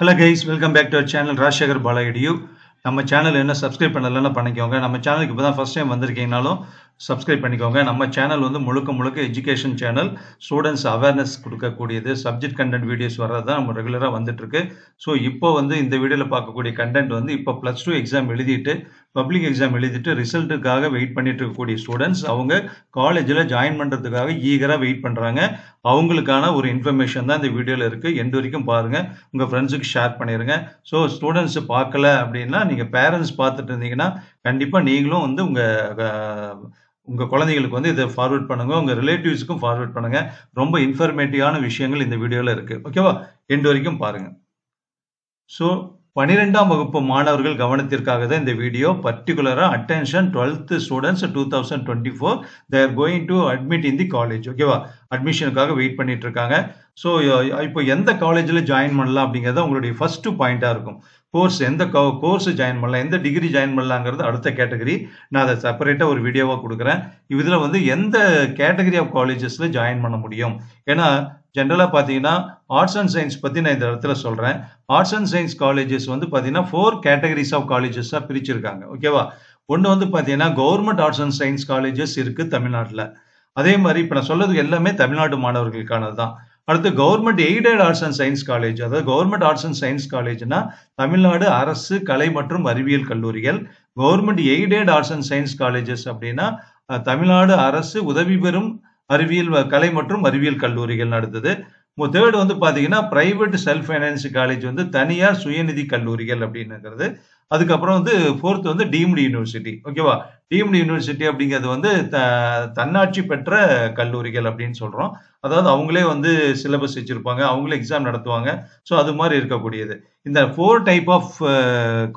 Hello guys, welcome back to our channel Rajshekhar Bala Edu. நம்ம channel என்ன subscribe பண்ணலன்னா பண்ணிக்கோங்க. நம்ம சேனலுக்கு இப்பதான் ஃபர்ஸ்ட் டைம் வந்திருக்கீங்கனாலும் சப்ஸ்கிரைப் பண்ணிக்கோங்க. நம்ம சேனல் வந்து முழுக்க எஜுகேஷன் சேனல், ஸ்டூடெண்ட்ஸ் அவேர்னஸ் கொடுக்கக்கூடியது, சப்ஜெக்ட் கண்டென்ட் வீடியோஸ் வர்றது தான் நம்ம ரெகுலரா வந்துட்டு இருக்கு. ஸோ இப்போ வந்து இந்த வீடியோல பார்க்கக்கூடிய கண்டென்ட் வந்து இப்போ +2 எக்ஸாம் எழுதிட்டு பப்ளிக் எக்ஸாம் எழுதிட்டு ரிசல்ட்டுக்காக வெயிட் பண்ணிட்டு இருக்கக்கூடிய ஸ்டூடெண்ட்ஸ் அவங்க காலேஜில் ஜாயின் பண்ணுறதுக்காக ஈகராக வெயிட் பண்ணுறாங்க. அவங்களுக்கான ஒரு இன்ஃபர்மேஷன் தான் இந்த வீடியோவில் இருக்குது. எண்டு வரைக்கும் பாருங்கள், உங்கள் ஃப்ரெண்ட்ஸுக்கு ஷேர் பண்ணிடுங்க. ஸோ ஸ்டூடெண்ட்ஸ் பார்க்கல அப்படின்னா நீங்கள் பேரண்ட்ஸ் பார்த்துட்டு இருந்தீங்கன்னா கண்டிப்பாக நீங்களும் வந்து உங்கள் குழந்தைங்களுக்கு வந்து இதை ஃபார்வர்ட் பண்ணுங்க, உங்கள் ரிலேட்டிவ்ஸுக்கும் ஃபார்வர்ட் பண்ணுங்க. ரொம்ப இன்ஃபர்மேட்டிவான விஷயங்கள் இந்த வீடியோவில் இருக்குது. ஓகேவா, எண்டு வரைக்கும் பாருங்கள். ஸோ 12ஆம் வகுப்பு மாணவர்கள் கவனத்திற்காக தான் இந்த வீடியோ. பர்டிகுலரா attention 12th students 2024 they are going to admit in the college. ஓகேவா, அட்மிஷனுக்காக வெயிட் பண்ணிட்டு இருக்காங்க. ஸோ இப்போ எந்த காலேஜில் ஜாயின் பண்ணலாம் அப்படிங்கிறத உங்களுடைய ஃபர்ஸ்ட் பாயிண்டாக இருக்கும். கோர்ஸ் எந்த கோர்ஸ் ஜாயின் பண்ணலாம், எந்த டிகிரி ஜாயின் பண்ணலாங்கிறது அடுத்த கேட்டகரி. நான் அதை செப்பரேட்டாக ஒரு வீடியோவாக கொடுக்குறேன். இதில் வந்து எந்த கேட்டகரி ஆஃப் காலேஜஸில் ஜாயின் பண்ண முடியும். ஏன்னா ஜென்ரலாக பார்த்தீங்கன்னா ஆர்ட்ஸ் அண்ட் சயின்ஸ் பற்றி நான் இந்த இடத்துல சொல்கிறேன். ஆர்ட்ஸ் அண்ட் சயின்ஸ் காலேஜஸ் வந்து பார்த்தீங்கன்னா 4 கேட்டகரிஸ் ஆஃப் காலேஜஸாக பிரிச்சிருக்காங்க. ஓகேவா, ஒன்று வந்து பார்த்தீங்கன்னா government arts and science colleges இருக்குது தமிழ்நாட்டில். அதே மாதிரி இப்போ நான் சொல்றது எல்லாமே தமிழ்நாடு மாணவர்களுக்கானது தான். அடுத்து government aided arts and science college, அதாவது கவர்மெண்ட் ஆர்ட்ஸ் அண்ட் சயின்ஸ் காலேஜ்னா தமிழ்நாடு அரசு கலை மற்றும் அறிவியல் கல்லூரிகள். Government aided arts and science colleges அப்படின்னா தமிழ்நாடு அரசு உதவி பெறும் கலை மற்றும் அறிவியல் கல்லூரிகள் நடத்துது. தேர்ட் வந்து பாத்தீங்கன்னா பிரைவேட் செல்ஃப் ஃபைனான்ஸ் காலேஜ், வந்து தனியார் சுயநிதி கல்லூரிகள் அப்படின்னுங்கிறது. அதுக்கப்புறம் வந்து ஃபோர்த் வந்து டீம்டு யூனிவர்சிட்டி. ஓகேவா, டீம்டு யூனிவர்சிட்டி அப்படிங்கிறது வந்து தன்னாட்சி பெற்ற கல்லூரிகள் அப்படின்னு சொல்றோம். அதாவது அவங்களே வந்து சிலபஸ் வச்சிருப்பாங்க, அவங்களே எக்ஸாம் நடத்துவாங்க. ஸோ அது மாதிரி இருக்கக்கூடியது. இந்த 4 டைப் ஆஃப்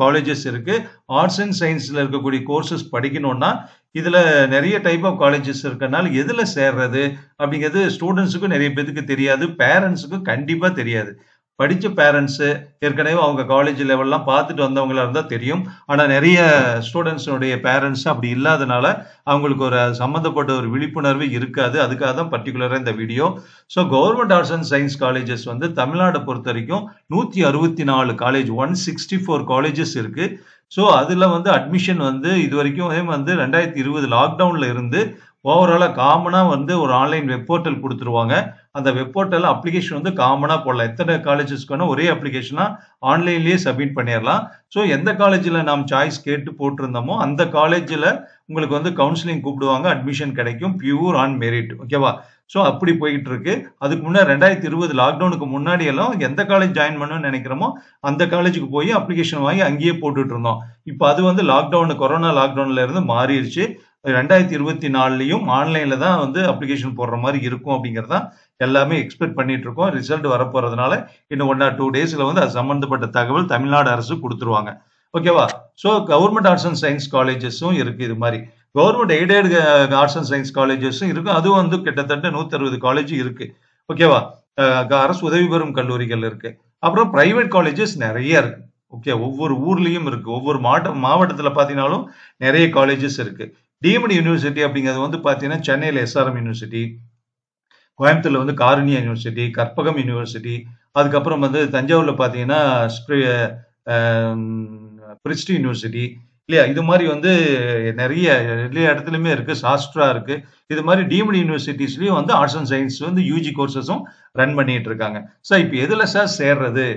காலேஜஸ் இருக்கு. ஆர்ட்ஸ் அண்ட் சயின்ஸ்ல இருக்கக்கூடிய கோர்சஸ் படிக்கணும்னா இதுல நிறைய டைப் ஆஃப் காலேஜஸ் இருக்கனால எதுல சேர்றது அப்படிங்கிறது ஸ்டூடெண்ட்ஸுக்கும் நிறைய பேருக்கு தெரியாது, பேரண்ட்ஸுக்கும் கண்டிப்பா தெரியாது. படிச்ச பேரண்ட்ஸ் ஏற்கனவே அவங்க காலேஜ் லெவல்லாம் பார்த்துட்டு வந்தவங்களா இருந்தா தெரியும். ஆனா நிறைய ஸ்டூடெண்ட்ஸுடைய பேரண்ட்ஸ் அப்படி இல்லாதனால அவங்களுக்கு ஒரு சம்மந்தப்பட்ட ஒரு விழிப்புணர்வு இருக்காது. அதுக்காக தான் பர்டிகுலரா இந்த video. So government arts and science colleges வந்து தமிழ்நாடு பொறுத்த வரைக்கும் 164 காலேஜ், 164 காலேஜஸ் இருக்கு. ஸோ அதுல வந்து அட்மிஷன் வந்து இது வரைக்கும் வந்து 2020 லாக்டவுன்ல இருந்து ஓவராலா காமனா வந்து ஒரு ஆன்லைன் வெப் போர்ட்டல் கொடுத்துருவாங்க. அந்த வெப் போர்ட்டல் அப்ளிகேஷன் வந்து காமனா போடலாம். எத்தனை காலேஜஸ்க்கான ஒரே அப்ளிகேஷனா ஆன்லைன்லயே சப்மிட் பண்ணிடலாம். ஸோ எந்த காலேஜ்ல நாம் சாய்ஸ் கேட்டு போட்டிருந்தோமோ அந்த காலேஜ்ல உங்களுக்கு வந்து கவுன்சிலிங் கூப்பிடுவாங்க, அட்மிஷன் கிடைக்கும், பியூர் ஆன் மெரிட். ஓகேவா, ஸோ அப்படி போயிட்டு இருக்கு. அதுக்கு முன்னாடி 2020 லாக்டவுனுக்கு முன்னாடி எல்லாம் எந்த காலேஜ் ஜாயின் பண்ணணும்னு நினைக்கிறோமோ அந்த காலேஜுக்கு போய் அப்ளிகேஷன் வாங்கி அங்கேயே போட்டுட்டு இருந்தோம். இப்போ அது வந்து கொரோனா லாக்டவுன்ல இருந்து மாறிடுச்சு. 2024லயும் ஆன்லைன்ல தான் வந்து அப்ளிகேஷன் போடுற மாதிரி இருக்கும் அப்படிங்கறத எல்லாமே எக்ஸ்பெக்ட் பண்ணிட்டு இருக்கோம். ரிசல்ட் வரப்போறதுனால இன்னும் 1 or 2 டேஸ்ல வந்து அது சம்பந்தப்பட்ட தகவல் தமிழ்நாடு அரசு கொடுத்துருவாங்க. ஓகேவா, so government arts and science காலேஜஸும் இருக்கு. இது மாதிரி government aided arts and science காலேஜஸும் இருக்கு. அதுவும் வந்து கிட்டத்தட்ட 160 காலேஜ் இருக்கு. ஓகேவா, அரசு உதவி பெறும் கல்லூரிகள் இருக்கு. அப்புறம் பிரைவேட் காலேஜஸ் நிறைய இருக்கு. ஓகே, ஒவ்வொரு ஊர்லயும் இருக்கு, ஒவ்வொரு மாவட்டத்துல பாத்தீங்கன்னாலும் நிறைய காலேஜஸ் இருக்கு. டீம்டு யூனிவர்சிட்டி அப்படிங்கிறது வந்து பாத்தீங்கன்னா சென்னையில SRM யூனிவர்சிட்டி, கோயம்புத்தூர்ல வந்து காருண்யா யூனிவர்சிட்டி, கற்பகம் யூனிவர்சிட்டி, அதுக்கப்புறம் வந்து தஞ்சாவூர்ல பாத்தீங்கன்னா பிரிஸ்டி யூனிவர்சிட்டி இல்லையா. இது மாதிரி வந்து நிறைய எல்லா இடத்துலயுமே இருக்கு. சாஸ்ட்ரா இருக்கு. இது மாதிரி டீம்டு யூனிவர்சிட்டிஸ்லயும் வந்து ஆர்ட்ஸ் அண்ட் சயின்ஸ் வந்து UG கோர்சஸும் ரன் பண்ணிட்டு இருக்காங்க. ஸோ இப்போ எதுல சார் சேர்றது,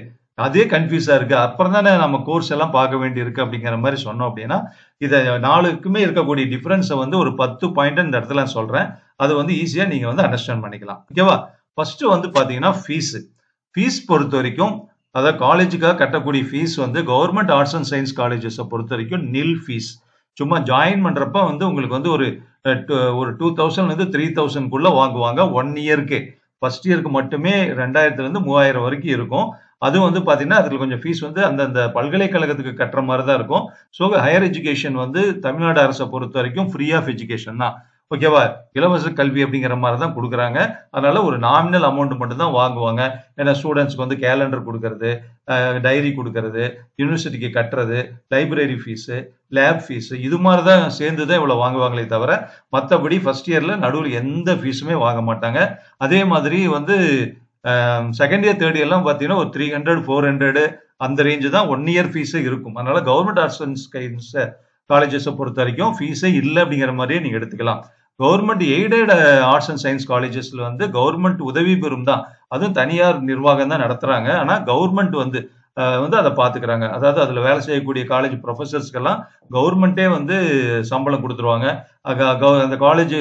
அதே கன்ஃபியூஸா இருக்கு, அப்புறம் தானே நம்ம கோர்ஸ் எல்லாம் பார்க்க வேண்டி இருக்கு அப்படிங்கிற மாதிரி சொன்னோம் அப்படின்னா இதை 4க்குமே இருக்கக்கூடிய டிஃபரன்ஸை வந்து ஒரு 10 பாயிண்ட் இந்த இடத்துல சொல்றேன். அது வந்து ஈஸியா நீங்க வந்து அண்டர்ஸ்டாண்ட் பண்ணிக்கலாம். ஓகேவா, ஃபர்ஸ்ட் வந்து பாத்தீங்கன்னா ஃபீஸ் பொறுத்த வரைக்கும், அதாவது காலேஜுக்காக கட்டக்கூடிய ஃபீஸ் வந்து கவர்மெண்ட் ஆர்ட்ஸ் அண்ட் சயின்ஸ் காலேஜஸை பொறுத்த வரைக்கும் நில் ஃபீஸ். சும்மா ஜாயின் பண்றப்ப வந்து உங்களுக்கு வந்து ஒரு 2000 இருந்து 3000 வாங்குவாங்க 1 இயருக்கு. ஃபர்ஸ்ட் இயருக்கு மட்டுமே 2000 இருந்து 3000 வரைக்கும் இருக்கும். அது வந்து பாத்தீங்கன்னா அதுல கொஞ்சம் ஃபீஸ் வந்து அந்தந்த பல்கலைக்கழகத்துக்கு கட்டுற மாதிரி தான் இருக்கும். ஸோ ஹையர் எஜுகேஷன் வந்து தமிழ்நாடு அரசை பொறுத்த வரைக்கும் ஃப்ரீ ஆஃப் எஜுகேஷன் தான். ஓகேவா, இலவச கல்வி அப்படிங்கிற மாதிரி தான் கொடுக்குறாங்க. அதனால ஒரு நாமினல் அமௌண்ட் மட்டும் தான் வாங்குவாங்க. ஏன்னா ஸ்டூடெண்ட்ஸ்க்கு வந்து கேலண்டர் கொடுக்கறது, டைரி கொடுக்கறது, யூனிவர்சிட்டிக்கு கட்டுறது, லைப்ரரி ஃபீஸு, லேப் ஃபீஸு, இது மாதிரி தான் சேர்ந்து தான் இவ்வளவு வாங்குவாங்களே தவிர மற்றபடி ஃபர்ஸ்ட் இயர்ல நடுவில் எந்த ஃபீஸுமே வாங்க மாட்டாங்க. அதே மாதிரி வந்து செகண்ட் இயர் தேர்ட் இயர்லாம் பார்த்தீங்கன்னா ஒரு 300-400 அந்த ரேஞ்சு தான் 1 இயர் ஃபீஸே இருக்கும். அதனால கவர்மெண்ட் ஆர்ட்ஸ் அண்ட் சயின்ஸ் காலேஜஸை பொறுத்த வரைக்கும் ஃபீஸே இல்லை அப்படிங்கிற மாதிரியே நீங்க எடுத்துக்கலாம். Government aided arts and science காலேஜஸ்ல வந்து கவர்மெண்ட் உதவி பெறும் தான், அதுவும் தனியார் நிர்வாகம் தான் நடத்துறாங்க. ஆனா கவர்மெண்ட் வந்து அதை பாத்துக்கிறாங்க. அதாவது அதுல வேலை செய்யக்கூடிய காலேஜ் ப்ரொஃபசர்ஸ்க்கெல்லாம் கவர்மெண்டே வந்து சம்பளம் கொடுத்துருவாங்க. அந்த காலேஜ்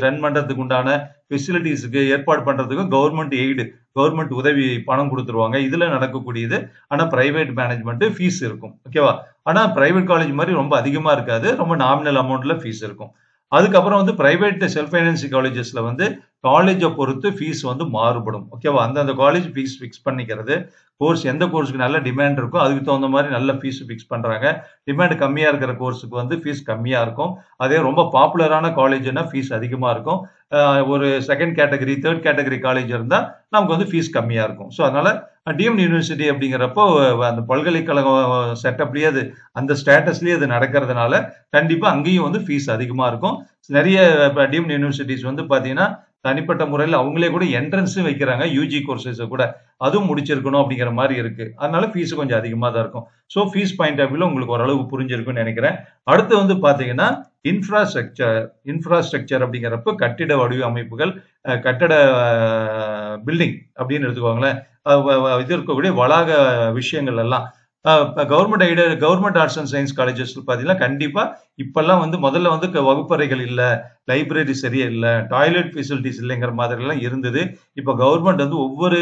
ரன் பண்றதுக்கு உண்டான ஃபெசிலிட்டிஸுக்கு ஏற்பாடு பண்றதுக்கு கவர்மெண்ட் எய்டு, கவர்மெண்ட் உதவி பணம் கொடுத்துருவாங்க. இதுல நடக்கக்கூடியது. ஆனா பிரைவேட் மேனேஜ்மெண்ட் ஃபீஸ் இருக்கும். ஓகேவா? ஆனா பிரைவேட் காலேஜ் மாதிரி ரொம்ப அதிகமா இருக்காது, ரொம்ப நாமினல் அமௌண்ட்ல ஃபீஸ் இருக்கும். அதுக்கப்புறம் வந்து பிரைவேட் செல்ஃப் ஃபைனான்சிங் காலேஜஸ்ல வந்து காலேஜை பொறுத்து ஃபீஸ் வந்து மாறுபடும். ஓகேவா? அந்தந்த காலேஜ் ஃபீஸ் ஃபிக்ஸ் பண்ணிக்கிறது. கோர்ஸ் எந்த கோர்ஸுக்கு நல்ல டிமாண்ட் இருக்கோ அதுக்கு தகுந்த மாதிரி நல்ல ஃபீஸ் ஃபிக்ஸ் பண்றாங்க. டிமாண்ட் கம்மியா இருக்கிற கோர்ஸுக்கு வந்து ஃபீஸ் கம்மியா இருக்கும். அதே ரொம்ப பாப்புலரான காலேஜ்னா ஃபீஸ் அதிகமா இருக்கும். ஒரு second category, third category college இருந்தா நமக்கு வந்து ஃபீஸ் கம்மியா இருக்கும். ஸோ அதனால டீம்டு யூனிவர்சிட்டி அப்படிங்கிறப்போ அந்த பல்கலைக்கழகம் செட்டப்லயே அது அந்த ஸ்டேட்டஸ்லயே அது நடக்கிறதுனால கண்டிப்பா அங்கேயும் வந்து ஃபீஸ் அதிகமா இருக்கும். நிறைய டீம்டு யூனிவர்சிட்டிஸ் வந்து பாத்தீங்கன்னா தனிப்பட்ட முறையில் அவங்களே கூட என்ட்ரன்ஸும் வைக்கிறாங்க, யூஜி கோர்சஸ் கூட. அதுவும் முடிச்சிருக்கணும் அப்படிங்கிற மாதிரி இருக்கு. அதனால ஃபீஸ் கொஞ்சம் அதிகமா தான் இருக்கும். ஸோ ஃபீஸ் பாயிண்ட் ஆஃப் வியூல உங்களுக்கு ஓரளவு புரிஞ்சிருக்கும்னு நினைக்கிறேன். அடுத்து வந்து பாத்தீங்கன்னா இன்ஃப்ராஸ்ட்ரக்சர் அப்படிங்கிறப்ப கட்டிட வடிவமைப்புகள், கட்டட பில்டிங் அப்படின்னு எடுத்துக்கோங்களேன். இது இருக்கக்கூடிய வளாக விஷயங்கள் எல்லாம் government arts and science colleges பாத்தீங்கன்னா கண்டிப்பா இப்பெல்லாம் வந்து முதல்ல வந்து வகுப்பறைகள் இல்ல, லைப்ரரி சரியா இல்ல, டாய்லெட் ஃபெசிலிட்டிஸ் இல்லைங்கிற மாதிரி எல்லாம் இருந்தது. இப்ப கவர்மெண்ட் வந்து ஒவ்வொரு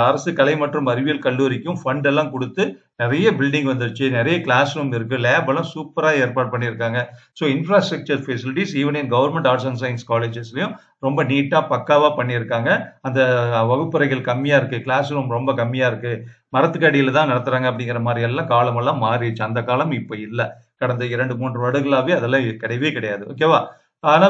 அரசு கலை மற்றும் அறிவியல் கல்லூரிக்கும் ஃபண்ட் எல்லாம் கொடுத்து நிறைய பில்டிங் வந்துருச்சு, நிறைய கிளாஸ் ரூம் இருக்கு, லேப் எல்லாம் சூப்பரா ஏற்பாடு பண்ணியிருக்காங்க. So infrastructure facilities even in government arts and science காலேஜஸ்லயும் ரொம்ப நீட்டா பக்காவா பண்ணியிருக்காங்க. அந்த வகுப்பறைகள் கம்மியா இருக்கு, கிளாஸ் ரூம் ரொம்ப கம்மியா இருக்கு, மரத்துக்கு அடியில தான் நடத்துறாங்க அப்படிங்கிற மாதிரி எல்லாம் காலமெல்லாம் மாறிடுச்சு. அந்த காலம் இப்ப இல்ல. கடந்த 2-3 வருடங்களாவே அதெல்லாம் கிடையவே கிடையாது. ஓகேவா? ஆனா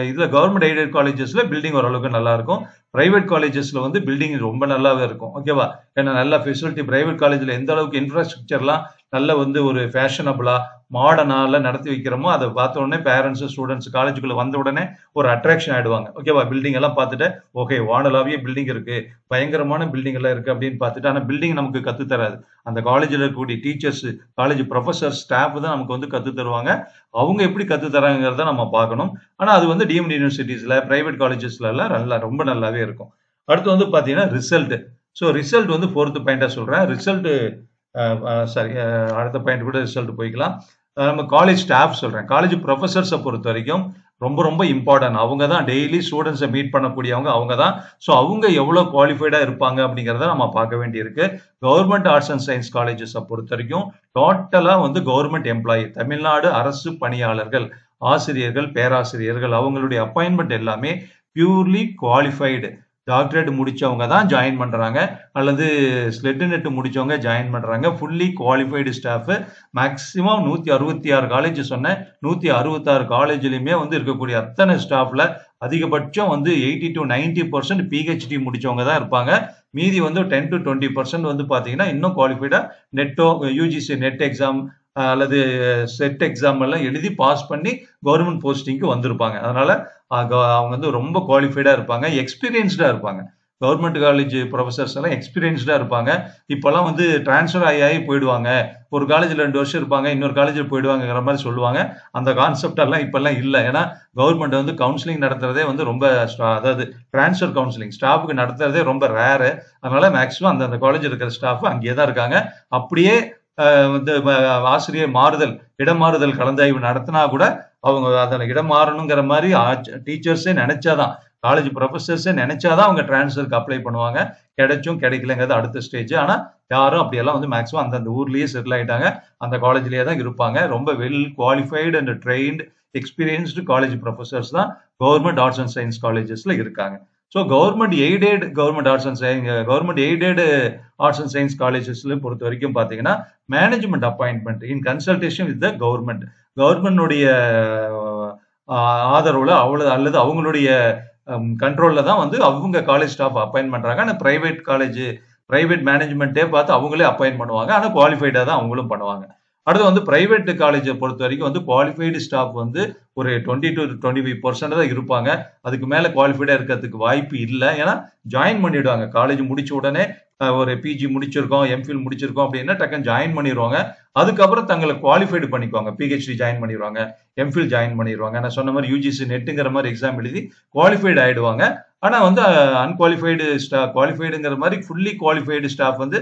இதுல கவர்மெண்ட் எய்டட் காலேஜஸ்ல பில்டிங் ஓரளவுக்கு நல்லா இருக்கும். பிரைவேட் காலேஜஸ்ல வந்து பில்டிங் ரொம்ப நல்லாவே இருக்கும். ஓகேவா? ஏன்னா நல்ல ஃபெசிலிட்டி பிரைவேட் காலேஜ்ல எந்த அளவுக்கு இன்ஃப்ராஸ்ட்ரக்சர்லாம் நல்ல வந்து ஒரு ஃபேஷனபிளா மாடர்னா எல்லாம் நடத்தி வைக்கிறோமோ அதை பார்த்த உடனே பேரண்ட்ஸ் ஸ்டூடெண்ட்ஸ் காலேஜுக்குள்ள வந்த உடனே ஒரு அட்ராக்ஷன் ஆயிடுவாங்க. ஓகேவா? பில்டிங் எல்லாம் பார்த்துட்டு ஓகே வானலாவிய பில்டிங் இருக்கு, பயங்கரமான பில்டிங் எல்லாம் இருக்கு அப்படின்னு பார்த்துட்டு, ஆனா பில்டிங் நமக்கு கத்து தராது. அந்த காலேஜ்ல இருக்கக்கூடிய டீச்சர்ஸ், காலேஜ் ப்ரொஃபசர், ஸ்டாஃப் தான் நமக்கு வந்து கத்து தருவாங்க. அவங்க எப்படி கத்து தராங்கிறத நம்ம பார்க்கணும். ஆனா அது வந்து டீம்டு யூனிவர்சிட்டிஸ்ல, பிரைவேட் காலேஜஸ்ல எல்லாம் நல்லா ரொம்ப நல்லாவே இருக்கும். அடுத்து வந்து பாத்தீங்கன்னா ரிசல்ட். ஸோ ரிசல்ட் வந்து 4th பாயிண்டா சொல்றேன். ரிசல்ட் சாரி, அடுத்த பாயிண்ட் கூட ரிசல்ட் போய்க்கலாம். நம்ம காலேஜ் ஸ்டாஃப் சொல்றேன். காலேஜ் ப்ரொஃபசர்ஸை பொறுத்த வரைக்கும் ரொம்ப ரொம்ப இம்பார்ட்டன்ட். அவங்க தான் டெய்லி ஸ்டூடெண்ட்ஸை மீட் பண்ணக்கூடியவங்க, அவங்க தான். ஸோ அவங்க எவ்வளவு குவாலிஃபைடா இருப்பாங்க அப்படிங்கிறத நம்ம பார்க்க வேண்டியிருக்கு. கவர்மெண்ட் ஆர்ட்ஸ் அண்ட் சயின்ஸ் காலேஜஸை பொறுத்த வரைக்கும் டோட்டலா வந்து கவர்மெண்ட் எம்ப்ளாயி, தமிழ்நாடு அரசு பணியாளர்கள், ஆசிரியர்கள், பேராசிரியர்கள், அவங்களுடைய அப்பாயின்மெண்ட் எல்லாமே பியூர்லி குவாலிஃபைடு டாக்டரேட் முடிச்சவங்க தான் ஜாயின் பண்றாங்க, அல்லது ஸ்லெட் முடிச்சவங்க ஜாயின் பண்றாங்க. Fully qualified staff. Maximum 166 college சொன்னேன். 166 காலேஜ்லயுமே வந்து இருக்கக்கூடிய அத்தனை ஸ்டாஃப்ல அதிகபட்சம் வந்து 80 to 90% பிஹெச்டி முடிச்சவங்க தான் இருப்பாங்க. மீதி வந்து 10 to 20% வந்து பாத்தீங்கன்னா இன்னும் குவாலிஃபைடா நெட்டோ, யூஜிசி நெட் எக்ஸாம் அல்லது செட் எக்ஸாம் எல்லாம் எழுதி பாஸ் பண்ணி கவர்மெண்ட் போஸ்டிங்க்கு வந்திருப்பாங்க. அதனால அவங்க வந்து ரொம்ப குவாலிஃபைடா இருப்பாங்க, எக்ஸ்பீரியன்ஸ்டா இருப்பாங்க. கவர்மெண்ட் காலேஜ் ப்ரொஃபசர்ஸ் எல்லாம் எக்ஸ்பீரியன்ஸ்டா இருப்பாங்க. இப்பெல்லாம் வந்து டிரான்ஸ்ஃபர் ஆகி போயிடுவாங்க. ஒரு காலேஜ்ல 2 வருஷம் இருப்பாங்க, இன்னொரு காலேஜில் போயிடுவாங்கிற மாதிரி சொல்லுவாங்க. அந்த கான்செப்ட் எல்லாம் இப்பெல்லாம் இல்லை. ஏன்னா கவர்மெண்ட் வந்து கவுன்சிலிங் நடத்துறதே வந்து ரொம்ப, அதாவது டிரான்ஸ்ஃபர் கவுன்சிலிங் ஸ்டாஃபுக்கு நடத்துறதே ரொம்ப ரேரு. அதனால மேக்சிமம் அந்த காலேஜ் இருக்கிற ஸ்டாஃப் அங்கேயே தான் இருக்காங்க. அப்படியே வந்து ஆசிரியர் மாறுதல், இடமாறுதல் கலந்தாய்வு நடத்தினா கூட அவங்க அதில் இடம் மாறணுங்கிற மாதிரி டீச்சர்ஸே நினைச்சாதான், காலேஜ் ப்ரொஃபசர்ஸே நினைச்சாதான் அவங்க டிரான்ஸ்ஃபருக்கு அப்ளை பண்ணுவாங்க. கிடைச்சும் கிடைக்கலங்கிறது அடுத்த ஸ்டேஜ். ஆனா யாரும் அப்படியெல்லாம் வந்து மேக்ஸிமம் அந்தந்த ஊர்லயே செட்டில் ஆயிட்டாங்க, அந்த காலேஜ்லயே தான் இருப்பாங்க. ரொம்ப well qualified and trained experienced college professors தான் கவர்மெண்ட் ஆர்ட்ஸ் அண்ட் சயின்ஸ் காலேஜஸ்ல இருக்காங்க. ஸோ கவர்மெண்ட் ஆர்ட்ஸ் அண்ட் சயின்ஸ் காலேஜஸ்ல பொறுத்த வரைக்கும் பாத்தீங்கன்னா management appointment in consultation with the கவர்மெண்டுடைய ஆதரவுல அல்லது அவங்களுடைய கண்ட்ரோல்ல தான் வந்து அவங்க காலேஜ் ஸ்டாஃப் அப்பாயின் பண்றாங்க. ஆனால் பிரைவேட் மேனேஜ்மெண்ட்டே பார்த்து அவங்களே அப்பாயின் பண்ணுவாங்க. ஆனால் குவாலிஃபைடா தான் அவங்களும் பண்ணுவாங்க. அடுத்து வந்து பிரைவேட் காலேஜை பொறுத்த வரைக்கும் வந்து குவாலிஃபைடு ஸ்டாஃப் வந்து ஒரு 20 to 25% தான் இருப்பாங்க. அதுக்கு மேல குவாலிஃபைடா இருக்கிறதுக்கு வாய்ப்பு இல்லை. ஏன்னா ஜாயின் பண்ணிடுவாங்க. காலேஜ் முடிச்ச உடனே ஒரு பிஜி முடிச்சிருக்கோம், எம்ஃபில் முடிச்சிருக்கோம் அப்படின்னா டக்குன்னு ஜாயின் பண்ணிடுவாங்க. அதுக்கப்புறம் தங்களை குவாலிஃபைடு பண்ணிக்குவாங்க. பிஹெச்டி ஜாயின் பண்ணிடுவாங்க, எம்ஃபில் ஜாயின் பண்ணிடுவாங்க. நான் சொன்ன மாதிரி யூஜிசி நெட்டுங்கிற மாதிரி எக்ஸாம் எழுதி குவாலிஃபைடு ஆயிடுவாங்க. ஆனா வந்து அன்குவாலிஃபைடு குவாலிஃபைடுங்கிற மாதிரி ஃபுல்லி குவாலிஃபைடு ஸ்டாஃப் வந்து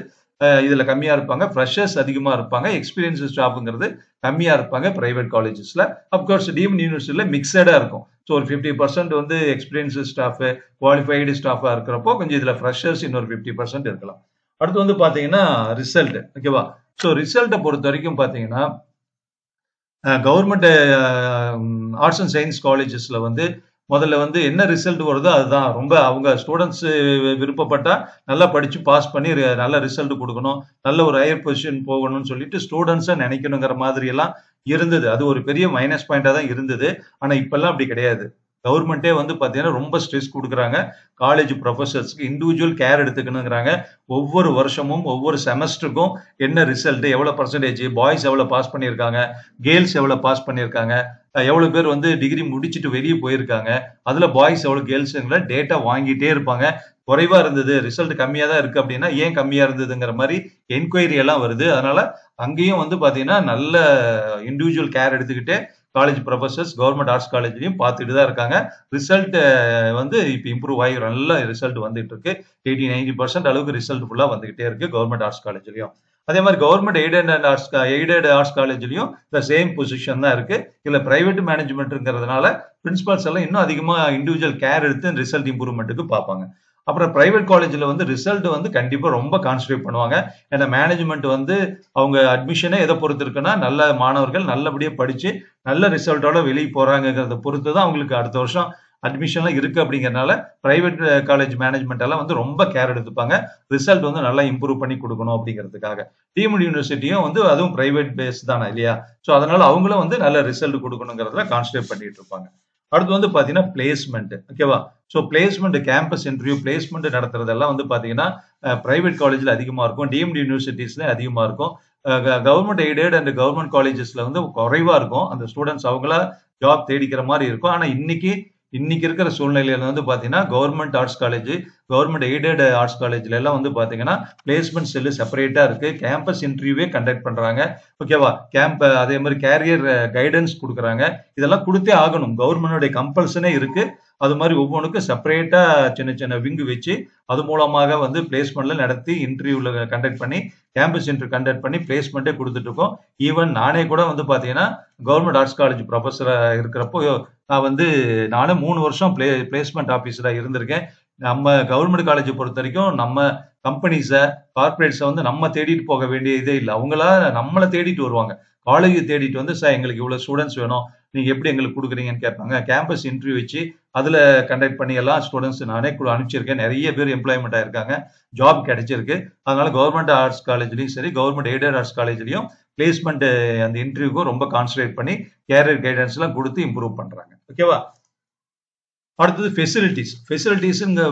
இதுல கம்மியா இருப்பாங்க. ஃப்ரெஷர்ஸ் அதிகமா இருப்பாங்க. எக்ஸ்பீரியன்ஸ் ஸ்டாஃப்ங்கிறது கம்மியா இருப்பாங்க பிரைவேட் காலேஜஸ்ல. அப்கோர்ஸ் டீம்டு யூனிவர்சிட்டியில மிக்சடா இருக்கும். ஸோ ஒரு 50% வந்து எக்ஸ்பீரியன்ஸ் ஸ்டாஃப் குவாலிஃபைடு ஸ்டாஃபா இருக்கிறப்போ கொஞ்சம் இதுல ஃப்ரெஷர்ஸ் இன்னொரு 50% இருக்கலாம். அடுத்து வந்து பாத்தீங்கன்னா ரிசல்ட். ஓகேவா? ஸோ ரிசல்ட்டை பொறுத்த வரைக்கும் பாத்தீங்கன்னா கவர்மெண்ட் ஆர்ட்ஸ் அண்ட் சயின்ஸ் காலேஜஸ்ல வந்து முதல்ல வந்து என்ன ரிசல்ட் வருதோ அதுதான் ரொம்ப அவங்க ஸ்டூடெண்ட்ஸ் விருப்பப்பட்டா நல்லா படிச்சு பாஸ் பண்ணி நல்ல ரிசல்ட் கொடுக்கணும், நல்ல ஒரு ஹையர் பொசிஷன் போகணும்னு சொல்லிட்டு ஸ்டூடெண்ட்ஸை நினைக்கணுங்கிற மாதிரி எல்லாம் இருந்தது. அது ஒரு பெரிய மைனஸ் பாயிண்டா தான் இருந்தது. ஆனா இப்பெல்லாம் அப்படி கிடையாது. கவர்மெண்டே வந்து பாத்தீங்கன்னா ரொம்ப ஸ்ட்ரெஸ் கொடுக்குறாங்க. காலேஜ் ப்ரொஃபசர்ஸ்க்கு இண்டிவிஜுவல் கேர் எடுத்துக்கணுங்கிறாங்க. ஒவ்வொரு வருஷமும் ஒவ்வொரு செமஸ்டருக்கும் என்ன ரிசல்ட், எவ்வளவு பர்சன்டேஜ், பாய்ஸ் எவ்வளவு பாஸ் பண்ணியிருக்காங்க, கேர்ள்ஸ் எவ்வளவு பாஸ் பண்ணியிருக்காங்க, எவ்வளவு பேர் வந்து டிகிரி முடிச்சுட்டு வெளியே போயிருக்காங்க, அதுல பாய்ஸ் எவ்வளவு கேர்ள்ஸுங்கிற டேட்டா வாங்கிட்டே இருப்பாங்க. குறைவா இருந்தது, ரிசல்ட் கம்மியா தான் இருக்கு அப்படின்னா ஏன் கம்மியா இருந்ததுங்கிற மாதிரி என்கொயரி எல்லாம் வருது. அதனால அங்கேயும் வந்து பாத்தீங்கன்னா நல்ல இண்டிவிஜுவல் கேர் எடுத்துக்கிட்டு காலேஜ் ப்ரொஃபசர்ஸ் கவர்மெண்ட் ஆர்ட்ஸ் காலேஜ்லயும் பார்த்துட்டு தான் இருக்காங்க. ரிசல்ட் வந்து இப்போ இம்ப்ரூவ் ஆகி நல்ல ரிசல்ட் வந்துட்டு இருக்கு. 80-90% அளவுக்கு ரிசல்ட் ஃபுல்லா வந்துகிட்டே இருக்கு கவர்மெண்ட் ஆர்ட்ஸ் காலேஜ்லயும். அதே மாதிரி கவர்மெண்ட் எய்டட் ஆர்ட்ஸ் காலேஜ்லயும் இந்த சேம் பொசிஷன் தான் இருக்கு. இதுல பிரைவேட் மேனேஜ்மெண்ட்ங்கிறதுனால பிரின்சிபால்ஸ் எல்லாம் இன்னும் அதிகமா இண்டிவிஜுவல் கேர் எடுத்து ரிசல்ட் இம்ப்ரூவ்மெண்ட்டுக்கு பார்ப்பாங்க. அப்புறம் பிரைவேட் காலேஜ்ல வந்து ரிசல்ட் வந்து கண்டிப்பா ரொம்ப கான்சன்ட்ரேட் பண்ணுவாங்க. ஏன்னா மேனேஜ்மெண்ட் வந்து அவங்க அட்மிஷனே எதை பொறுத்து இருக்குன்னா நல்ல மாணவர்கள் நல்லபடியா படிச்சு நல்ல ரிசல்ட்டோட வெளியே போறாங்கிறத பொறுத்து தான் அவங்களுக்கு அடுத்த வருஷம் அட்மிஷன்லாம் இருக்கு. அப்படிங்கறதுனால பிரைவேட் காலேஜ் மேனேஜ்மெண்ட் எல்லாம் வந்து ரொம்ப கேர் எடுத்துப்பாங்க. ரிசல்ட் வந்து நல்லா இம்ப்ரூவ் பண்ணி கொடுக்கணும் அப்படிங்கிறதுக்காக. டீம்டு யூனிவர்சிட்டியும் வந்து அதுவும் பிரைவேட் பேஸ் தானே இல்லையா? ஸோ அதனால அவங்களும் வந்து நல்ல ரிசல்ட் கொடுக்கணுங்கிறதுல கான்சன்ட்ரேட் பண்ணிட்டு இருப்பாங்க. அடுத்து வந்து பாத்தீங்கன்னா பிளேஸ்மெண்ட். ஓகேவா? So placement, campus interview, placement நடத்துறதெல்லாம் வந்து பாத்தீங்கன்னா பிரைவேட் காலேஜ்ல அதிகமா இருக்கும், டீம்டு யூனிவர்சிட்டிஸ்ல அதிகமா இருக்கும். கவர்மெண்ட் எய்டட் அண்ட் கவர்மெண்ட் காலேஜஸ்ல வந்து குறைவா இருக்கும். அந்த ஸ்டூடெண்ட்ஸ் அவங்களா ஜாப் தேடிக்கிற மாதிரி இருக்கும். ஆனா இன்னைக்கு இருக்கிற சூழ்நிலையில வந்து பாத்தீங்கன்னா government arts college, government aided arts காலேஜ்ல எல்லாம் வந்து பாத்தீங்கன்னா பிளேஸ்மெண்ட் செல்லு செப்பரேட்டா இருக்கு. கேம்பஸ் இன்டர்வியூவே கண்டக்ட் பண்றாங்க. ஓகேவா? அதே மாதிரி கேரியர் கைடன்ஸ் கொடுக்குறாங்க. இதெல்லாம் கொடுத்தே ஆகணும். கவர்மெண்டோட கம்பல்சனே இருக்கு. அது மாதிரி ஒவ்வொன்றுக்கும் செப்பரேட்டா சின்ன சின்ன விங்கு வச்சு அது மூலமாக வந்து பிளேஸ்மெண்ட்ல நடத்தி இன்டர்வியூல கண்டக்ட் பண்ணி கேம்பஸ் இன்டர்வியூ கண்டக்ட் பண்ணி பிளேஸ்மெண்ட்டே கொடுத்துட்டு இருக்கோம். ஈவன் நானே கூட வந்து பாத்தீங்கன்னா கவர்மெண்ட் ஆர்ட்ஸ் காலேஜ் ப்ரொஃபஸரா இருக்கிறப்போ நான் வந்து நானே 3 வருஷம் பிளேஸ்மெண்ட் ஆபீசரா இருந்திருக்கேன். நம்ம கவர்மெண்ட் காலேஜை பொறுத்த வரைக்கும் நம்ம கம்பெனிஸை, கார்பரேட்ஸை வந்து நம்ம தேடிட்டு போக வேண்டிய இதே இல்லை. அவங்களா நம்மளை தேடிட்டு வருவாங்க. காலேஜ் தேடிட்டு வந்து சார் எங்களுக்கு இவ்வளவு ஸ்டூடெண்ட்ஸ் வேணும், நீங்க எப்படி எங்களுக்கு கொடுக்குறீங்கன்னு கேட்பாங்க. கேம்பஸ் இன்டர்வியூ வச்சு அதுல கண்டக்ட் பண்ணி எல்லா ஸ்டூடெண்ட்ஸ் நானே அனுப்பிச்சிருக்கேன். நிறைய பேர் எம்ப்ளாய்மெண்ட் ஆயிருக்காங்க, ஜாப் கிடைச்சிருக்கு. அதனால கவர்மெண்ட் ஆர்ட்ஸ் காலேஜ்லயும் சரி, கவர்மெண்ட் எய்டட் ஆர்ட்ஸ் காலேஜ்லயும் பிளேஸ்மெண்ட் அந்த இன்டர்வியூக்கும் ரொம்ப கான்சன்ட்ரேட் பண்ணி கேரியர் கைடன்ஸ் எல்லாம் கொடுத்து இம்ப்ரூவ் பண்றாங்க. ஓகேவா? அடுத்தது ஃபெசிலிட்டிஸ்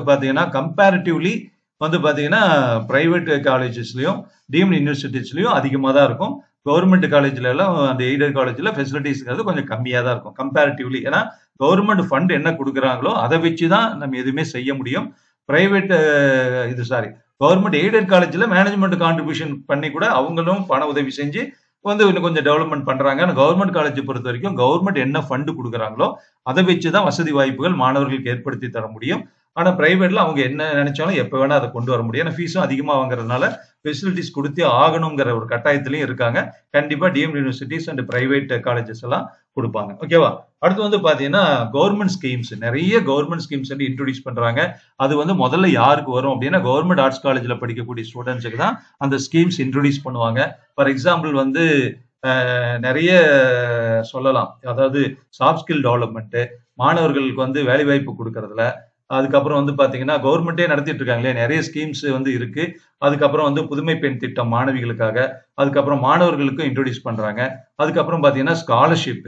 பாத்தீங்கன்னா கம்பேரிட்டிவ்லி வந்து பாத்தீங்கன்னா பிரைவேட் காலேஜஸ்லயும் டீம்டு யூனிவர்சிட்டிஸ்லயும் அதிகமா தான் இருக்கும். கவர்மெண்ட் காலேஜ்ல எல்லாம் அந்த எய்டட் காலேஜ்ல ஃபெசிலிட்டிஸ்ங்கிறது கொஞ்சம் கம்மியா தான் இருக்கும் கம்பேரிட்டிவ்லி. ஏன்னா கவர்மெண்ட் ஃபண்ட் என்ன கொடுக்குறாங்களோ அதை வச்சுதான் நம்ம எதுவுமே செய்ய முடியும். பிரைவேட் கவர்மெண்ட் எய்டட் காலேஜ்ல மேனேஜ்மெண்ட் கான்ட்ரிபியூஷன் பண்ணி கூட அவங்களும் பண உதவி செஞ்சு வந்து இன்னும் கொஞ்சம் டெவலப்மெண்ட் பண்றாங்க. கவர்மெண்ட் காலேஜ் பொறுத்த வரைக்கும் கவர்மெண்ட் என்ன ஃபண்ட் கொடுக்குறாங்களோ அதை வச்சுதான் வசதி வாய்ப்புகள் மாணவர்களுக்கு ஏற்படுத்தி தர முடியும். ஆனா பிரைவேட்ல அவங்க என்ன நினைச்சாலும் எப்ப வேணா அதை கொண்டு வர முடியும். ஏன்னா ஃபீஸும் அதிகமா வாங்குறதுனால ஃபெசிலிட்டிஸ் கொடுத்தே ஆகணுங்கிற ஒரு கட்டாயத்திலையும் இருக்காங்க. கண்டிப்பா டிஎம்டு யூனிவர்சிட்டிஸ் அண்ட் பிரைவேட் காலேஜஸ் எல்லாம் கொடுப்பாங்க. ஓகேவா? அடுத்து வந்து பாத்தீங்கன்னா கவர்மெண்ட் ஸ்கீம்ஸ், நிறைய கவர்மெண்ட் ஸ்கீம்ஸ் வந்து இன்ட்ரோடியூஸ் பண்றாங்க. அது வந்து முதல்ல யாருக்கு வரும் அப்படின்னா கவர்மெண்ட் ஆர்ட்ஸ் காலேஜ்ல படிக்கக்கூடிய ஸ்டூடெண்ட்ஸுக்கு தான் அந்த ஸ்கீம்ஸ் இன்ட்ரோடியூஸ் பண்ணுவாங்க. ஃபார் எக்ஸாம்பிள் வந்து நிறைய சொல்லலாம். அதாவது சாஃப்ட் ஸ்கில் டெவலப்மெண்ட், மாணவர்களுக்கு வந்து வேலை வாய்ப்பு கொடுக்கறதுல, அதுக்கப்புறம் வந்து பாத்தீங்கன்னா கவர்மெண்டே நடத்திட்டு இருக்காங்க இல்லையா, நிறைய ஸ்கீம்ஸ் வந்து இருக்கு. அதுக்கப்புறம் வந்து புதுமை பெண் திட்டம் மாணவிகளுக்காக, அதுக்கப்புறம் மாணவர்களுக்கும் இன்ட்ரோடியூஸ் பண்றாங்க. அதுக்கப்புறம் பாத்தீங்கன்னா ஸ்காலர்ஷிப்,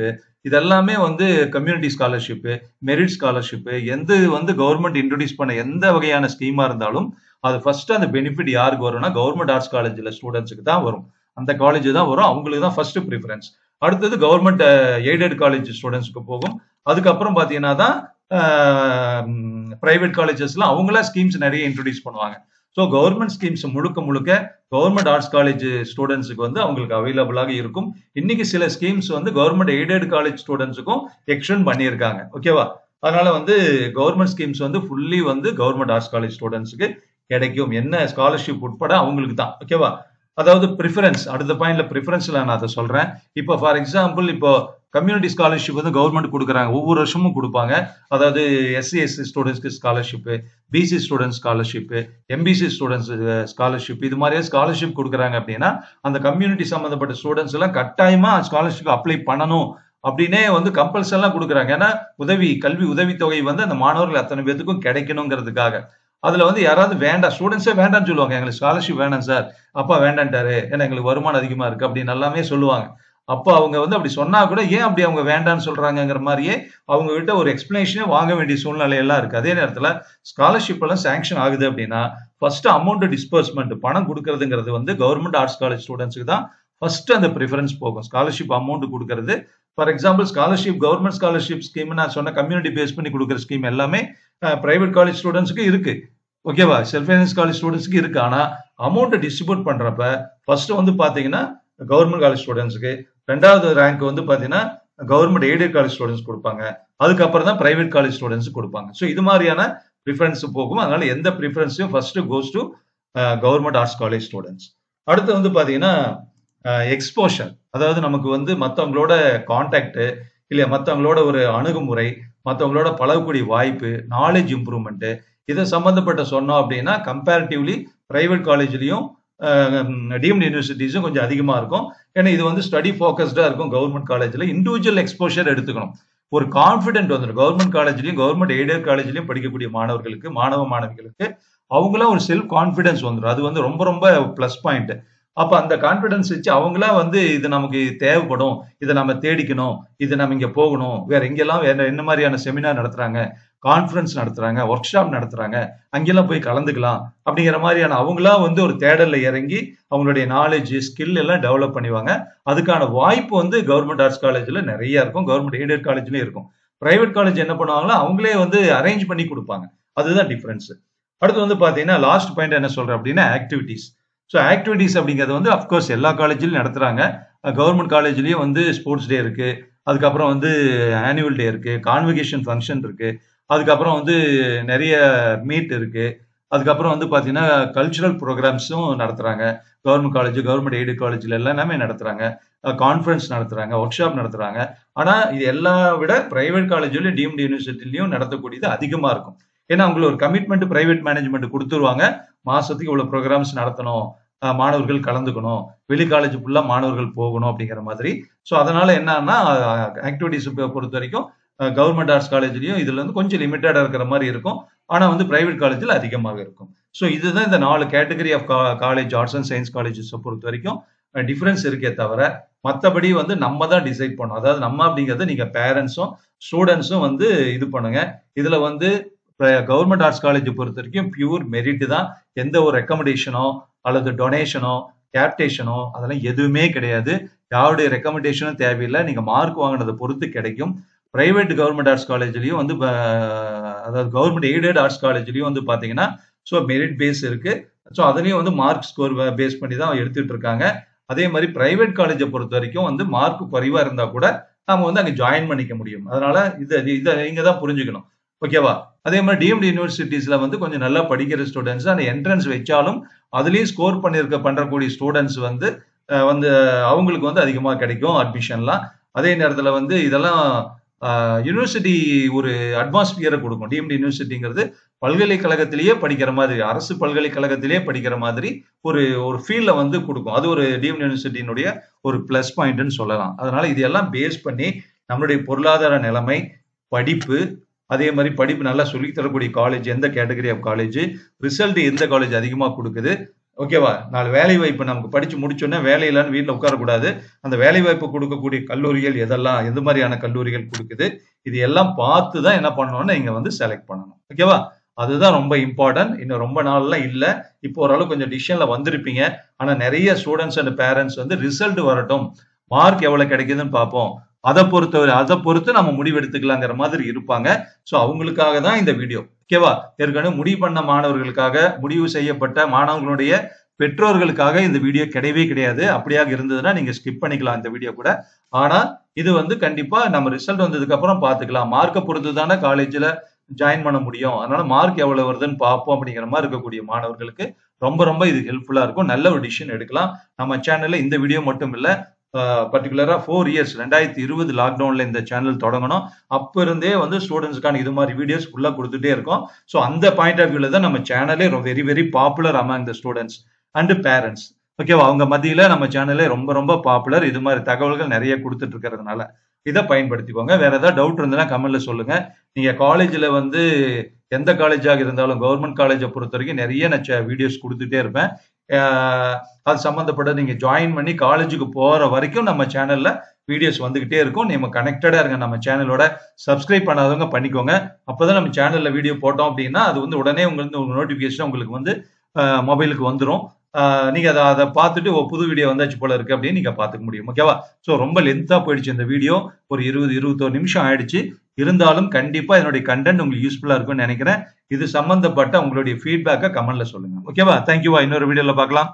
இதெல்லாமே வந்து கம்யூனிட்டி ஸ்காலர்ஷிப், மெரிட் ஸ்காலர்ஷிப், எந்த வந்து கவர்மெண்ட் இன்ட்ரோடியூஸ் பண்ண எந்த வகையான ஸ்கீமா இருந்தாலும் அது ஃபர்ஸ்ட் அந்த பெனிஃபிட் யாருக்கு வரும்னா கவர்மெண்ட் ஆர்ட்ஸ் காலேஜ்ல ஸ்டூடெண்ட்ஸுக்கு தான் வரும். அந்த காலேஜ் தான் வரும், அவங்களுக்கு தான் ஃபர்ஸ்ட் ப்ரிஃபரன்ஸ். அடுத்தது கவர்மெண்ட் எய்டட் காலேஜ் ஸ்டூடெண்ட்ஸ்க்கு போகும். அதுக்கப்புறம் பாத்தீங்கன்னா தான் பிரைவேட் காலேஜஸ்ல அவங்களா ஸ்கீம்ஸ் நிறைய இன்ட்ரோடியூஸ் பண்ணுவாங்க. ஸோ கவர்மெண்ட் ஸ்கீம்ஸ் முழுக்க முழுக்க கவர்மெண்ட் ஆர்ட்ஸ் காலேஜ் ஸ்டூடெண்ட்ஸுக்கு வந்து அவங்களுக்கு அவைலபிளாக இருக்கும். இன்னைக்கு சில ஸ்கீம்ஸ் வந்து கவர்மெண்ட் எய்டட் காலேஜ் ஸ்டூடெண்ட்ஸுக்கும் எக்ஸ்டெண்ட் பண்ணியிருக்காங்க. ஓகேவா? அதனால வந்து கவர்மெண்ட் ஸ்கீம்ஸ் வந்து ஃபுல்லி வந்து கவர்மெண்ட் ஆர்ட்ஸ் காலேஜ் ஸ்டூடெண்ட்ஸுக்கு கிடைக்கும். என்ன ஸ்காலர்ஷிப் உட்பட அவங்களுக்கு தான். ஓகேவா? அதாவது ப்ரிஃபரன்ஸ், அடுத்த பாயிண்ட்ல ப்ரிஃபரன்ஸ்ல நான் அதை சொல்றேன். இப்போ ஃபார் எக்ஸாம்பிள், இப்போ கம்யூனிட்டி ஸ்காலர்ஷிப் வந்து கவர்மெண்ட் கொடுக்குறாங்க, ஒவ்வொரு வருஷமும் கொடுப்பாங்க. அதாவது எஸ்சி எஸ்சி ஸ்டூடெண்ட்ஸ்க்கு scholarship, BC students scholarship, MBC students scholarship, இது மாதிரியே ஸ்காலர்ஷிப் கொடுக்குறாங்க. அப்படின்னா அந்த கம்யூனிட்டி சம்பந்தப்பட்ட ஸ்டூடெண்ட்ஸ் எல்லாம் கட்டாயமா ஸ்காலர்ஷிப் அப்ளை பண்ணணும் அப்படின்னே வந்து கம்பல்சரி எல்லாம் கொடுக்குறாங்க. ஏன்னா கல்வி உதவித்தொகை வந்து அந்த மாணவர்கள் அத்தனை பேத்துக்கும் கிடைக்கணுங்கிறதுக்காக. அதுல வந்து யாராவது வேண்டாம், ஸ்டூடெண்ட்ஸே வேண்டாம்னு சொல்லுவாங்க, எங்களுக்கு ஸ்காலர்ஷிப் வேண்டாம் சார், அப்பா வேண்டான்ட்டாரு, ஏன்னா எங்களுக்கு வருமானம் அதிகமா இருக்கு அப்படின்னு எல்லாமே சொல்லுவாங்க. அப்போ அவங்க வந்து அப்படி சொன்னா கூட ஏன் அப்படி அவங்க வேண்டான்னு சொல்றாங்கிற மாதிரியே அவங்க கிட்ட ஒரு எக்ஸ்பிளனேஷனே வாங்க வேண்டிய சூழ்நிலை எல்லாம் இருக்கு. அதே நேரத்துல ஸ்காலர்ஷிப் எல்லாம் சாங்ஷன் ஆகுது அப்படின்னா ஃபர்ஸ்ட் அமௌண்ட் டிஸ்பர்ஸ்மெண்ட், பணம் கொடுக்கறதுங்கிறது வந்து கவர்மெண்ட் ஆர்ட்ஸ் காலேஜ் ஸ்டூடெண்ட்ஸ்க்கு தான் ஃபர்ஸ்ட் அந்த ப்ரிஃபரன்ஸ் போகும். ஸ்காலர்ஷிப் அமௌண்ட் கொடுக்கறது, for example scholarship government scholarship scheme நான் சொன்ன கம்யூனிட்டி பேஸ் பண்ணி கொடுக்குற ஸ்கீம் எல்லாமே பிரைவேட் காலேஜ் ஸ்டூடெண்ட்ஸ்க்கு இருக்கு. ஓகேவா? செல்ஃப் ஃபைனான்ஸ் காலேஜ் ஸ்டூடெண்ட்ஸ்க்கு இருக்கு. ஆனா அமௌண்ட் டிஸ்ட்ரிபியூட் பண்றப்ப ஃபர்ஸ்ட் வந்து பாத்தீங்கன்னா கவர்மெண்ட் காலேஜ் ஸ்டூடெண்ட்ஸ்க்கு, ரெண்டாவது ரேங்க் வந்து பாத்தீங்கன்னா கவர்மெண்ட் எய்டட் காலேஜ் ஸ்டூடெண்ட்ஸ் கொடுப்பாங்க, அதுக்கப்புறம் தான் பிரைவேட் காலேஜ் ஸ்டூடெண்ட்ஸ் கொடுப்பாங்க. ஸோ இது மாதிரியான ப்ரிஃபரன்ஸ் போகும். அதனால எந்த ப்ரிஃபரன்ஸையும் first goes to government arts college students. அடுத்து வந்து பாத்தீங்கன்னா எக்ஸ்போஷர், அதாவது நமக்கு வந்து மற்றவங்களோட கான்டாக்ட் இல்லையா, மற்றவங்களோட ஒரு அணுகுமுறை, மற்றவங்களோட பழகக்கூடிய வாய்ப்பு, நாலேஜ் இம்ப்ரூவ்மெண்ட், இதை சம்பந்தப்பட்ட சொன்னோம் அப்படின்னா கம்பேரிட்டிவ்லி பிரைவேட் காலேஜ்லயும் டீம்டு யூனிவர்சிட்டிஸும் கொஞ்சம் அதிகமா இருக்கும். ஏன்னா இது வந்து ஸ்டடி ஃபோக்கஸ்டா இருக்கும். கவர்மெண்ட் காலேஜ்ல இண்டிவிஜுவல் எக்ஸ்போஷர் எடுத்துக்கணும், ஒரு கான்பிடென்ட் வந்துடும். கவர்மெண்ட் காலேஜ்லயும் கவர்மெண்ட் எய்டட் காலேஜ்லயும் படிக்கக்கூடிய மாணவர்களுக்கு, மாணவிகளுக்கு அவங்களாம் ஒரு செல்ஃப் கான்பிடன்ஸ் வந்துடும். அது வந்து ரொம்ப ரொம்ப பிளஸ் பாயிண்ட். அப்ப அந்த கான்பிடன்ஸ் வச்சு அவங்களா வந்து இது நமக்கு தேவைப்படும், இதை நம்ம தேடிக்கணும், இது நம்ம இங்க போகணும், வேற எங்கெல்லாம் வேற என்ன மாதிரியான செமினார் நடத்துறாங்க, கான்ஃபரன்ஸ் நடத்துறாங்க, ஒர்க் ஷாப் நடத்துறாங்க, அங்கெல்லாம் போய் கலந்துக்கலாம் அப்படிங்கிற மாதிரியான அவங்களா வந்து ஒரு தேடல்ல இறங்கி அவங்களுடைய நாலேஜ் ஸ்கில் எல்லாம் டெவலப் பண்ணிவாங்க. அதுக்கான வாய்ப்பு வந்து கவர்மெண்ட் ஆர்ட்ஸ் காலேஜ்ல நிறைய இருக்கும், கவர்மெண்ட் எய்டட் காலேஜ்லயும் இருக்கும். பிரைவேட் காலேஜ் என்ன பண்ணுவாங்களோ அவங்களே வந்து அரேஞ்ச் பண்ணி கொடுப்பாங்க. அதுதான் டிஃபரன்ஸ். அடுத்து வந்து பாத்தீங்கன்னா லாஸ்ட் பாயிண்ட் என்ன சொல்றேன் அப்படின்னா ஆக்டிவிட்டிஸ். ஸோ ஆக்டிவிட்டிஸ் அப்படிங்கிறது வந்து அஃப்கோர்ஸ் எல்லா காலேஜ்லயும் நடத்துறாங்க. கவர்மெண்ட் காலேஜ்லயும் வந்து ஸ்போர்ட்ஸ் டே இருக்கு, அதுக்கப்புறம் வந்து ஆனுவல் டே இருக்கு, கான்வகேஷன் ஃபங்க்ஷன் இருக்கு, அதுக்கப்புறம் வந்து நிறைய மீட் இருக்கு, அதுக்கப்புறம் வந்து பாத்தீங்கன்னா கல்ச்சுரல் ப்ரோக்ராம்ஸும் நடத்துறாங்க. கவர்மெண்ட் காலேஜ், கவர்மெண்ட் எய்டட் காலேஜ்ல எல்லாமே நடத்துறாங்க, கான்ஃபரன்ஸ் நடத்துறாங்க, ஒர்க் ஷாப் நடத்துறாங்க. ஆனா இது எல்லாம் விட பிரைவேட் காலேஜ்லயும் டீம்டு யூனிவர்சிட்டிலையும் நடத்தக்கூடியது அதிகமா இருக்கும். ஏன்னா அவங்களுக்கு ஒரு கமிட்மெண்ட் பிரைவேட் மேனேஜ்மெண்ட் கொடுத்துருவாங்க, மாசத்துக்கு இவ்வளவு ப்ரோக்ராம்ஸ் நடத்தணும், மாணவர்கள் கலந்துக்கணும், வெளி காலேஜ் ஃபுல்லா மாணவர்கள் போகணும் அப்படிங்கிற மாதிரி. ஸோ அதனால என்னன்னா ஆக்டிவிட்டிஸ் பொறுத்த வரைக்கும் கவர்மெண்ட் ஆர்ட்ஸ் காலேஜ்லயும் இதுல இருந்து கொஞ்சம் லிமிட்டடா இருக்கிற மாதிரி இருக்கும். ஆனா வந்து பிரைவேட் காலேஜ்ல அதிகமாக இருக்கும். ஸோ இதுதான் இந்த 4 category of college, arts and science colleges பொறுத்த வரைக்கும் டிஃபரன்ஸ் இருக்கே தவிர மற்றபடி வந்து நம்ம தான் டிசைட் பண்ணணும். அதாவது நம்ம அப்படிங்கிறது நீங்க பேரண்ட்ஸும் ஸ்டூடெண்ட்ஸும் வந்து இது பண்ணுங்க. இதுல வந்து கவர்மெண்ட் ஆர்ட்ஸ் காலேஜ் பொறுத்த வரைக்கும் பியூர் மெரிட் தான். எந்த ஒரு ரெக்கமெண்டேஷனோ அல்லது டொனேஷனோ கேப்டேஷனோ அதெல்லாம் எதுவுமே கிடையாது. யாருடைய ரெக்கமெண்டேஷனும் தேவையில்லை, நீங்க மார்க் வாங்கினதை பொறுத்து கிடைக்கும். பிரைவேட் கவர்மெண்ட் ஆர்ட்ஸ் காலேஜ்லயும் வந்து அதாவது கவர்மெண்ட் எய்டட் ஆர்ட்ஸ் காலேஜ்லயும் வந்து பாத்தீங்கன்னா ஸோ மெரிட் பேஸ் இருக்கு. ஸோ அதுலயும் வந்து மார்க் ஸ்கோர் பேஸ் பண்ணி தான் எடுத்துட்டு இருக்காங்க. அதே மாதிரி பிரைவேட் காலேஜை பொறுத்த வரைக்கும் வந்து மார்க் குறைவா இருந்தா கூட நம்ம வந்து அங்க ஜாயின் பண்ணிக்க முடியும். அதனால இதை நீங்க தான் புரிஞ்சுக்கணும். ஓகேவா? அதே மாதிரி டீம்டு யூனிவர்சிட்டிஸ்ல வந்து கொஞ்சம் நல்லா படிக்கிற ஸ்டூடெண்ட்ஸ் அந்த என்ட்ரன்ஸ் வச்சாலும் அதுலயும் ஸ்கோர் பண்ணக்கூடிய ஸ்டூடெண்ட்ஸ் வந்து அவங்களுக்கு வந்து அதிகமா கிடைக்கும் அட்மிஷன்லாம். அதே நேரத்துல வந்து இதெல்லாம் யூனிவர்சிட்டி ஒரு அட்மாஸ்பியரை கொடுக்கும். டீம்டு யூனிவர்சிட்டிங்கிறது பல்கலைக்கழகத்திலேயே படிக்கிற மாதிரி, அரசு பல்கலைக்கழகத்திலேயே படிக்கிற மாதிரி ஒரு ஃபீல்ட வந்து கொடுக்கும். அது ஒரு டீம்டு யூனிவர்சிட்டியினுடைய ஒரு பிளஸ் பாயிண்ட்னு சொல்லலாம். அதனால இது எல்லாம் பேஸ் பண்ணி நம்மளுடைய பொருளாதார நிலைமை, படிப்பு, அதே மாதிரி படிப்பு நல்லா சொல்லி தரக்கூடிய காலேஜ், எந்த கேட்டகரி ஆஃப் காலேஜ், ரிசல்ட் எந்த காலேஜ் அதிகமா கொடுக்குது, ஓகேவா? 4 வேலை வாய்ப்பு நமக்கு படிச்சு முடிச்சோன்னா வேலை இல்லைன்னு வீட்டில் உட்காரக்கூடாது. அந்த வேலை வாய்ப்பு கொடுக்கக்கூடிய கல்லூரிகள் எதெல்லாம், எந்த மாதிரியான கல்லூரிகள் கொடுக்குது, இது எல்லாம் பார்த்து தான் என்ன பண்ணணும்னு நீங்க வந்து செலக்ட் பண்ணணும். ஓகேவா? அதுதான் ரொம்ப இம்பார்ட்டன்ட். இன்னும் ரொம்ப நாள்லாம் இல்ல. இப்போ ஓரளவு கொஞ்சம் டிசிஷன்ல வந்திருப்பீங்க. ஆனா நிறைய ஸ்டூடெண்ட்ஸ் அண்ட் பேரண்ட்ஸ் வந்து ரிசல்ட் வரட்டும், மார்க் எவ்வளவு கிடைக்குதுன்னு பார்ப்போம். அதை பொறுத்து நம்ம முடிவு எடுத்துக்கலாங்கிற மாதிரி இருப்பாங்க. சோ அவங்களுக்காக தான் இந்த வீடியோ. ஓகேவா? ஏற்கனவே முடிவு பண்ண மாணவர்களுக்காக, முடிவு செய்யப்பட்ட மாணவர்களுடைய பெற்றோர்களுக்காக இந்த வீடியோ கிடையவே கிடையாது. அப்படியாக இருந்ததுன்னா நீங்க ஸ்கிப் பண்ணிக்கலாம் இந்த வீடியோ கூட. ஆனா இது வந்து கண்டிப்பா நம்ம ரிசல்ட் வந்ததுக்கு அப்புறம் பாத்துக்கலாம். மார்க்க பொறுத்து தானே காலேஜ்ல ஜாயின் பண்ண முடியும். அதனால மார்க் எவ்வளவு வருதுன்னு பார்ப்போம் அப்படிங்கிற மாதிரி இருக்கக்கூடிய மாணவர்களுக்கு ரொம்ப ரொம்ப இது ஹெல்ப்ஃபுல்லா இருக்கும். நல்ல ஒரு டிசிஷன் எடுக்கலாம். நம்ம சேனல்ல இந்த வீடியோ மட்டும் இல்ல, பர்டிகுலரா 4 இயர்ஸ் 2020 லாக்டவுன்ல இந்த சேனல் தொடங்கணும். அப்ப இருந்தே வந்து ஸ்டூடெண்ட்ஸ்க்கான இது மாதிரி வீடியோஸ் ஃபுல்லா கொடுத்துட்டே இருக்கோம். சோ அந்த பாயிண்ட் ஆஃப் வியூல தான் நம்ம சேனலே very very popular among the students and parents. ஓகேவா? அவங்க மத்தியில நம்ம சேனலே ரொம்ப ரொம்ப பாப்புலர். இது மாதிரி தகவல்கள் நிறைய கொடுத்துட்டு இருக்கிறதுனால இதை பயன்படுத்திக்கோங்க. வேற ஏதாவது டவுட் இருந்ததுன்னா கமெண்ட்ல சொல்லுங்க. நீங்க காலேஜ்ல வந்து எந்த காலேஜாக இருந்தாலும் கவர்மெண்ட் காலேஜை பொறுத்த வரைக்கும் நிறைய நான் வீடியோஸ் கொடுத்துட்டே இருப்பேன். அது சம்பந்தப்பட்ட நீங்க ஜாயின் பண்ணி காலேஜுக்கு போற வரைக்கும் நம்ம சேனல்ல வீடியோஸ் வந்துகிட்டே இருக்கும். நீங்க கனெக்டடா இருங்க நம்ம சேனலோட. சப்ஸ்கிரைப் பண்ணாதவங்க பண்ணிக்கோங்க. அப்பதான் நம்ம சேனல்ல வீடியோ போட்டோம் அப்படின்னா அது வந்து உடனே உங்களுக்கு நோட்டிபிகேஷன் உங்களுக்கு வந்து மொபைலுக்கு வந்துடும். நீங்க அதை பார்த்துட்டு புது வீடியோ வந்தாச்சு போல இருக்கு அப்படின்னு நீங்க பாத்துக்க முடியும். ஓகேவா? சோ ரொம்ப லென்த்தா போயிடுச்சு இந்த வீடியோ. ஒரு 20-21 நிமிஷம் ஆயிடுச்சு. இருந்தாலும் கண்டிப்பா இதனுடைய கண்டென்ட் உங்களுக்கு யூஸ்ஃபுல்லா இருக்கும்னு நினைக்கிறேன். இது சம்பந்தப்பட்ட உங்களுடைய ஃபீட்பேக்கை கமெண்ட்ல சொல்லுங்க. ஓகேவா? தேங்க்யூவா. இன்னொரு வீடியோல பார்க்கலாம்.